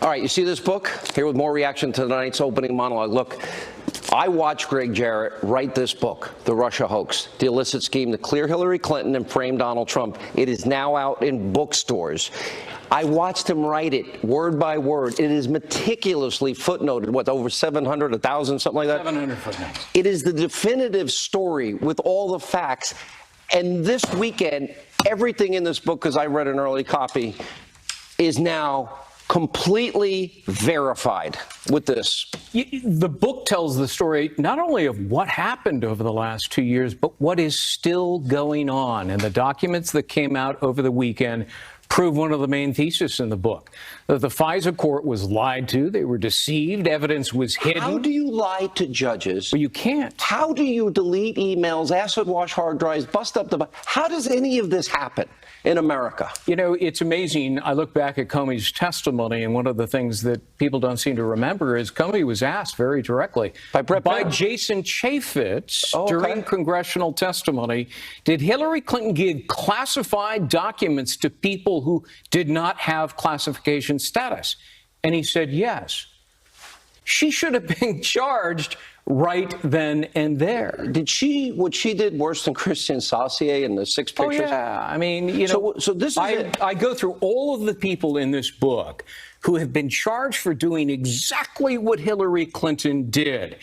All right, you see this book? Here with more reaction to tonight's opening monologue. Look, I watched Greg Jarrett write this book, The Russia Hoax, the illicit scheme to clear Hillary Clinton and frame Donald Trump. It is now out in bookstores. I watched him write it word by word. It is meticulously footnoted, what, over 700, 1,000, something like that? 700 footnotes. It is the definitive story with all the facts. And this weekend, everything in this book, because I read an early copy, is now completely verified with this. The book tells the story not only of what happened over the last 2 years, but what is still going on. And the documents that came out over the weekend prove one of the main theses in the book, that the Fisa court was lied to, they were deceived, evidence was hidden. How do you lie to judges? Well, you can't. How do you delete emails, acid wash hard drives, bust up the... How does any of this happen in America? You know, it's amazing. I look back at Comey's testimony, and one of the things that people don't seem to remember is Comey was asked very directly by Jason Chaffetz during congressional testimony, did Hillary Clinton give classified documents to people who did not have classification status? And he said yes. She should have been charged right then and there. Did she, what she did worse than Christian Saucier in the 6 pictures? Oh, yeah. I mean, you know, so this is I go through all of the people in this book who have been charged for doing exactly what Hillary Clinton did.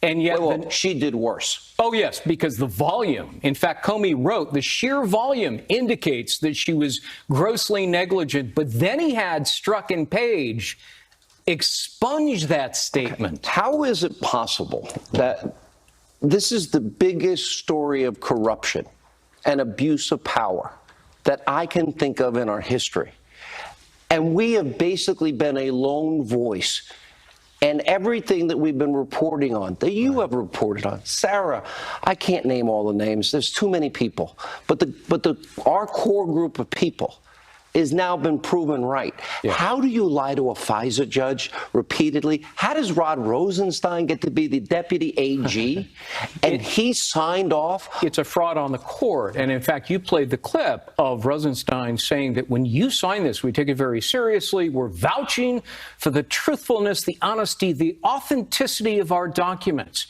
And yet she did worse. Oh, yes, because the volume, in fact, Comey wrote, the sheer volume indicates that she was grossly negligent. But then he had Strzok and Page expunge that statement. How is it possible that this is the biggest story of corruption and abuse of power that I can think of in our history? And we have basically been a lone voice. And everything that we've been reporting on, that you have reported on, Sarah, I can't name all the names. There's too many people. But our core group of people is now been proven right. Yeah. How do you lie to a FISA judge repeatedly? How does Rod Rosenstein get to be the deputy AG and he signed off? It's a fraud on the court. And in fact, you played the clip of Rosenstein saying that when you sign this, we take it very seriously. We're vouching for the truthfulness, the honesty, the authenticity of our documents.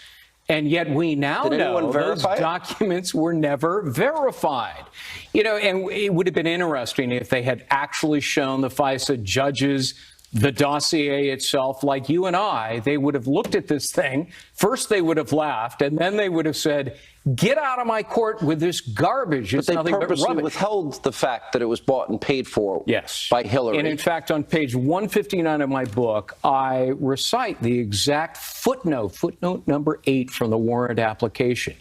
And yet we now know those documents were never verified. You know, and it would have been interesting if they had actually shown the FISA judges the dossier itself, like you and I. They would have looked at this thing. First, they would have laughed, and then they would have said, get out of my court with this garbage. It's nothing but rubbish. But they purposely withheld the fact that it was bought and paid for by Hillary. And in fact, on page 159 of my book, I recite the exact footnote number 8 from the warrant application,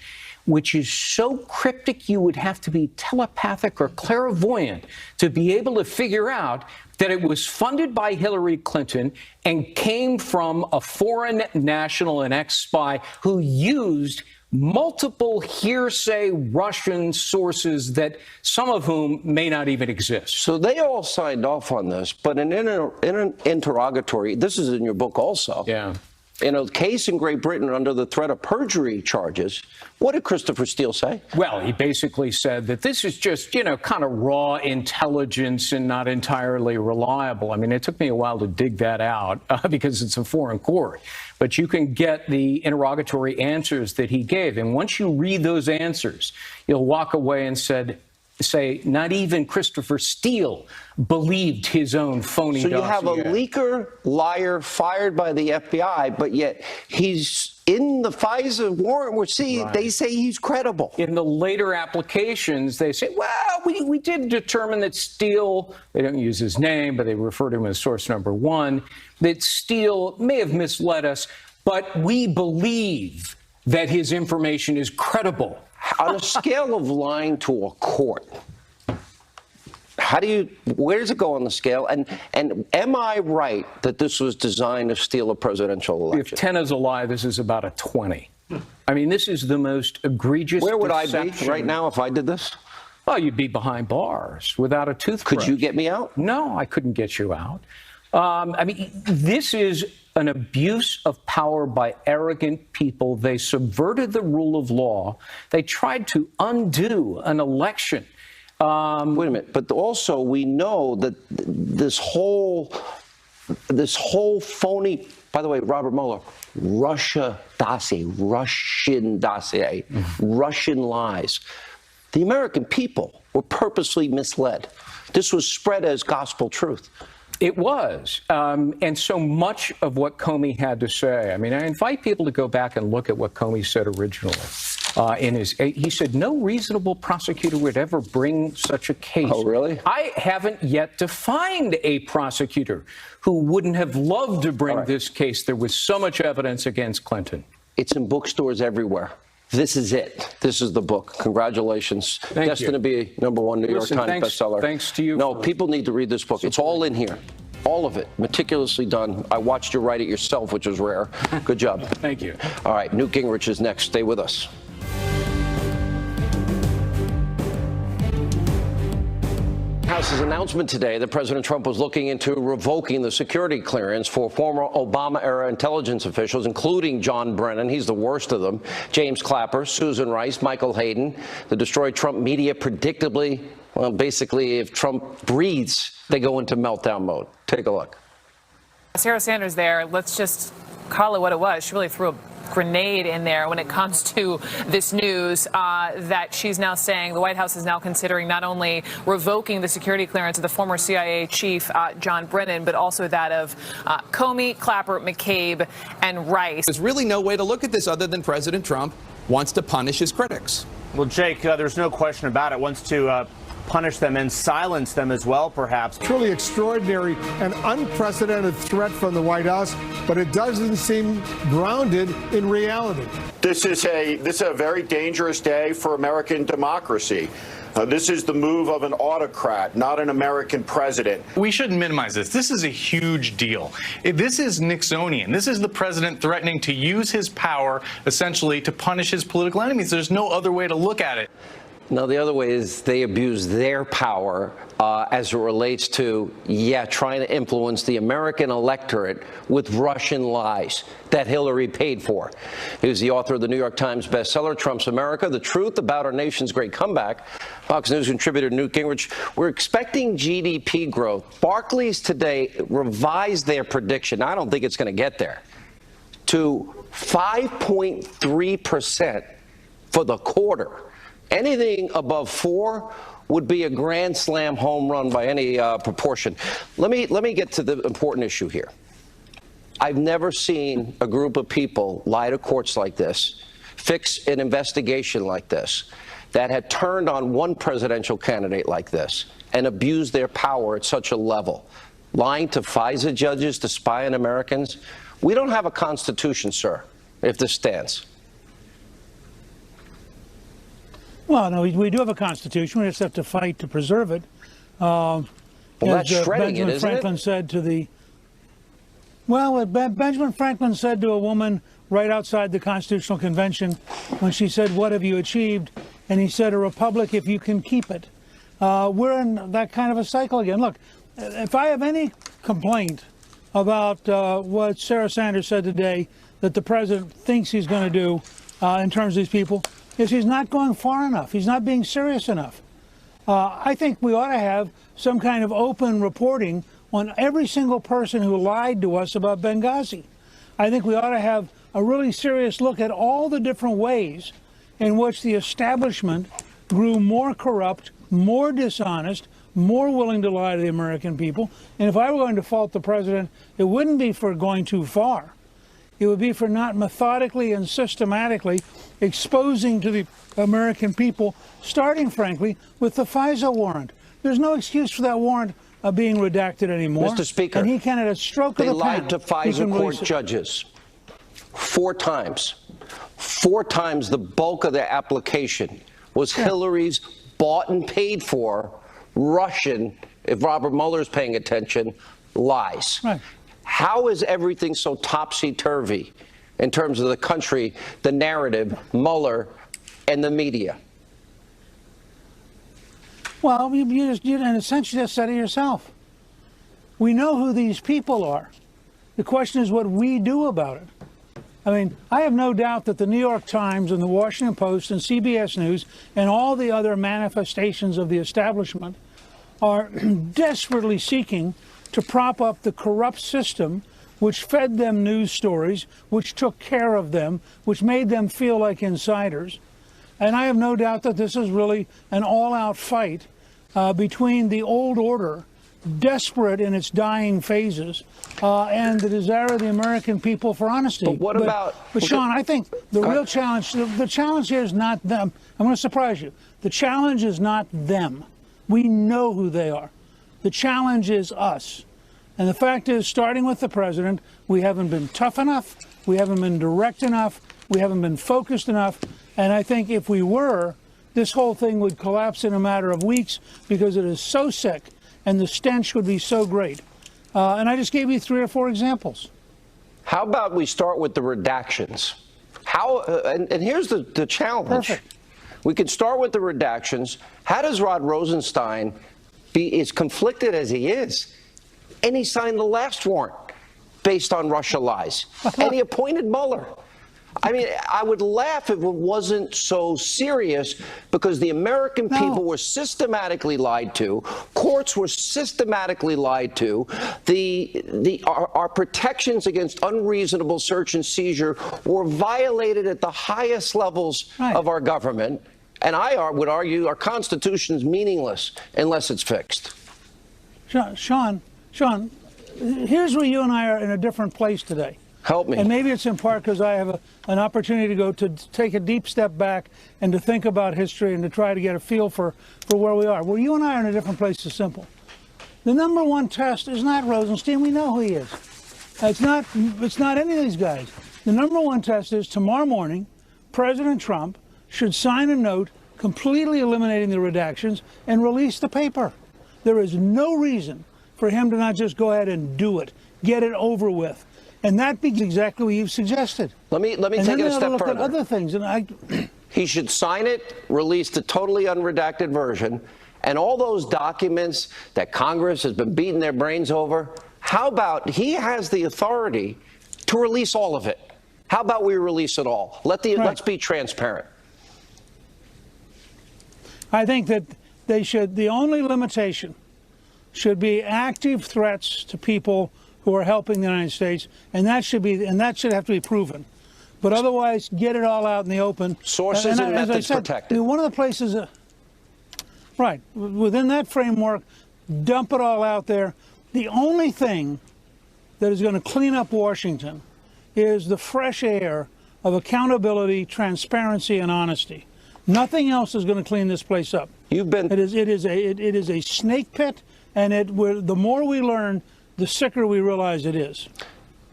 which is so cryptic you would have to be telepathic or clairvoyant to be able to figure out that it was funded by Hillary Clinton and came from a foreign national, an ex-spy, who used multiple hearsay Russian sources that some of whom may not even exist. So they all signed off on this, but in an interrogatory, this is in your book also. Yeah. In a case in Great Britain under the threat of perjury charges, what did Christopher Steele say? Well, he basically said that this is just, you know, kind of raw intelligence and not entirely reliable. I mean, it took me a while to dig that out because it's a foreign court. But you can get the interrogatory answers that he gave. And once you read those answers, you'll walk away and say, not even Christopher Steele believed his own phony dossier. So you have a leaker, liar, fired by the FBI, but yet he's in the FISA warrant, which they say he's credible. In the later applications, they say, well, we did determine that Steele, they don't use his name, but they refer to him as source number 1, that Steele may have misled us, but we believe that his information is credible. On a scale of lying to a court, where does it go on the scale? And am I right that this was designed to steal a presidential election? If 10 is a lie, this is about a 20. I mean, this is the most egregious Where would deception. I be right now if I did this? Well, you'd be behind bars without a toothbrush. Could you get me out? No, I couldn't get you out. I mean, this is an abuse of power by arrogant people. They subverted the rule of law. They tried to undo an election. Wait a minute. But also we know that this whole this whole phony, by the way, Robert Mueller, Russian dossier, Russian lies. The American people were purposely misled. This was spread as gospel truth. It was. And so much of what Comey had to say, I mean, I invite people to go back and look at what Comey said originally. He said, no reasonable prosecutor would ever bring such a case. Oh, really? I haven't yet defined a prosecutor who wouldn't have loved to bring this case. There was so much evidence against Clinton. It's in bookstores everywhere. This is it. This is the book. Congratulations. Destined to be #1 New York Times bestseller. Thanks to you. No, people need to read this book. It's all in here. All of it. Meticulously done. I watched you write it yourself, which was rare. Good job. Thank you. All right, Newt Gingrich is next. Stay with us. House's announcement today that President Trump was looking into revoking the security clearance for former Obama-era intelligence officials, including John Brennan. He's the worst of them. James Clapper, Susan Rice, Michael Hayden. The destroyed Trump media predictably, well, basically, if Trump breathes, they go into meltdown mode. Take a look. Sarah Sanders there, let's just call it what it was. She really threw a grenade in there when it comes to this news that she's now saying the White House is now considering not only revoking the security clearance of the former CIA chief John Brennan, but also that of Comey, Clapper, McCabe, and Rice. There's really no way to look at this other than President Trump wants to punish his critics. Well, Jake, there's no question about it. Wants to punish them and silence them as well, perhaps. Truly extraordinary and unprecedented threat from the White House, but it doesn't seem grounded in reality. This is a very dangerous day for American democracy. This is the move of an autocrat, not an American president. We shouldn't minimize this. This is a huge deal. This is Nixonian. This is the president threatening to use his power, essentially, to punish his political enemies. There's no other way to look at it. No, the other way is they abuse their power as it relates to, trying to influence the American electorate with Russian lies that Hillary paid for. He was the author of the New York Times bestseller, Trump's America, The Truth About Our Nation's Great Comeback. Fox News contributor Newt Gingrich, we're expecting GDP growth. Barclays today revised their prediction. I don't think it's going to get there, to 5.3% for the quarter. Anything above 4 would be a grand slam home run by any proportion. Let me get to the important issue here. I've never seen a group of people lie to courts like this, fix an investigation like this, that had turned on one presidential candidate like this and abused their power at such a level, lying to FISA judges to spy on Americans. We don't have a constitution, sir, if this stands. Well, no, we do have a constitution. We just have to fight to preserve it. Well, that's shredding Benjamin it, isn't Franklin it? said to the. Well, what Benjamin Franklin said to a woman right outside the Constitutional Convention when she said, "What have you achieved?" And he said, "A republic if you can keep it." We're in that kind of a cycle again. Look, if I have any complaint about what Sarah Sanders said today, that the president thinks he's going to do in terms of these people, is he's not going far enough. He's not being serious enough. I think we ought to have some kind of open reporting on every single person who lied to us about Benghazi. I think we ought to have a really serious look at all the different ways in which the establishment grew more corrupt, more dishonest, more willing to lie to the American people. And if I were going to fault the president, it wouldn't be for going too far. It would be for not methodically and systematically exposing to the American people, starting, frankly, with the Fisa warrant. There's no excuse for that warrant being redacted anymore. Mr. Speaker, and he can, at a stroke of the pen, they lied to FISA court judges 4 times. 4 times the bulk of their application was Hillary's bought and paid for Russian, if Robert Mueller's paying attention, lies. Right. How is everything so topsy-turvy in terms of the country, the narrative, Mueller, and the media? Well, you in a sense, you just said it yourself. We know who these people are. The question is what we do about it. I mean, I have no doubt that the New York Times and the Washington Post and CBS News and all the other manifestations of the establishment are desperately seeking to prop up the corrupt system which fed them news stories, which took care of them, which made them feel like insiders. And I have no doubt that this is really an all-out fight between the old order, desperate in its dying phases, and the desire of the American people for honesty. But what about... But Sean, I think the real challenge, the challenge here is not them. I'm going to surprise you. The challenge is not them. We know who they are. The challenge is us. And the fact is, starting with the president, we haven't been tough enough, we haven't been direct enough, we haven't been focused enough. And I think if we were, this whole thing would collapse in a matter of weeks because it is so sick and the stench would be so great. And I just gave you 3 or 4 examples. How about we start with the redactions? And here's the challenge. Perfect. We could start with the redactions. How does Rod Rosenstein be as conflicted as he is? And he signed the last warrant based on Russia lies. And he appointed Mueller. I mean, I would laugh if it wasn't so serious, because the American people were systematically lied to. Courts were systematically lied to. Our protections against unreasonable search and seizure were violated at the highest levels of our government. And I would argue our Constitution is meaningless unless it's fixed. Sean, here's where you and I are in a different place today. Help me. And maybe it's in part because I have an opportunity to take a deep step back and to think about history and to try to get a feel for where we are. Where you and I are in a different place is simple. The number one test is not Rosenstein. We know who he is. It's not any of these guys. The number one test is tomorrow morning, President Trump should sign a note completely eliminating the redactions and release the paper. There is no reason for him to not just go ahead and do it, get it over with. And that be exactly what you've suggested. Let me take it a step further. At other things, and he should sign it, release the totally unredacted version, and all those documents that Congress has been beating their brains over. How about he has the authority to release all of it? How about we release it all? Let's be transparent. I think that they should. The only limitation should be active threats to people who are helping the United States, and that should have to be proven. But otherwise, get it all out in the open. Sources and methods protected. One of the places, right, within that framework, dump it all out there. The only thing that is going to clean up Washington is the fresh air of accountability, transparency, and honesty. Nothing else is going to clean this place up. It is a snake pit, and the more we learn, the sicker we realize it is.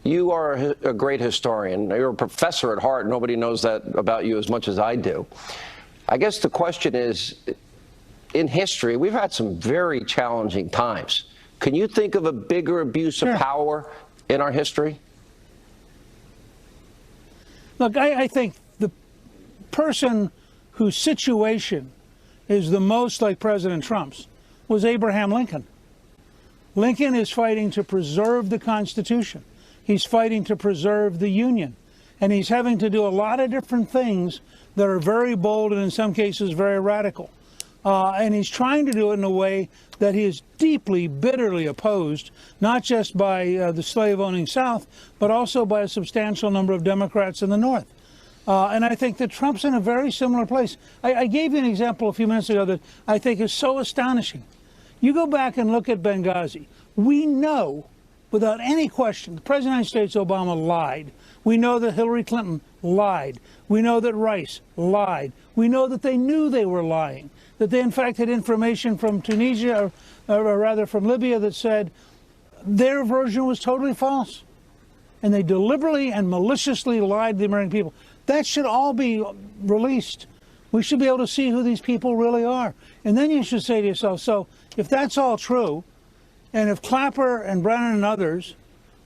You are a great historian. You're a professor at heart. Nobody knows that about you as much as I do. I guess the question is, in history, we've had some very challenging times. Can you think of a bigger abuse of power in our history? Look, I think the person whose situation is the most like President Trump's was Abraham Lincoln. Lincoln is fighting to preserve the Constitution. He's fighting to preserve the Union. And he's having to do a lot of different things that are very bold and in some cases very radical. And he's trying to do it in a way that he is deeply, bitterly opposed, not just by the slave-owning South, but also by a substantial number of Democrats in the North. And I think that Trump's in a very similar place. I gave you an example a few minutes ago that I think is so astonishing. You go back and look at Benghazi. We know, without any question, the President of the United States, Obama, lied. We know that Hillary Clinton lied. We know that Rice lied. We know that they knew they were lying, that they, in fact, had information from Tunisia, or rather from Libya, that said their version was totally false. And they deliberately and maliciously lied to the American people. That should all be released. We should be able to see who these people really are. And then you should say to yourself, so if that's all true, and if Clapper and Brennan and others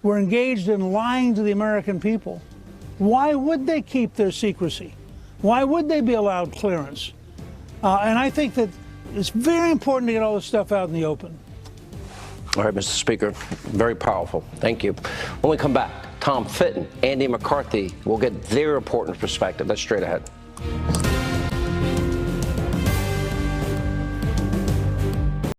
were engaged in lying to the American people, why would they keep their secrecy? Why would they be allowed clearance? And I think that it's very important to get all this stuff out in the open. All right, Mr. Speaker, very powerful. Thank you. When we come back, Tom Fitton, Andy McCarthy will get their important perspective. That's straight ahead.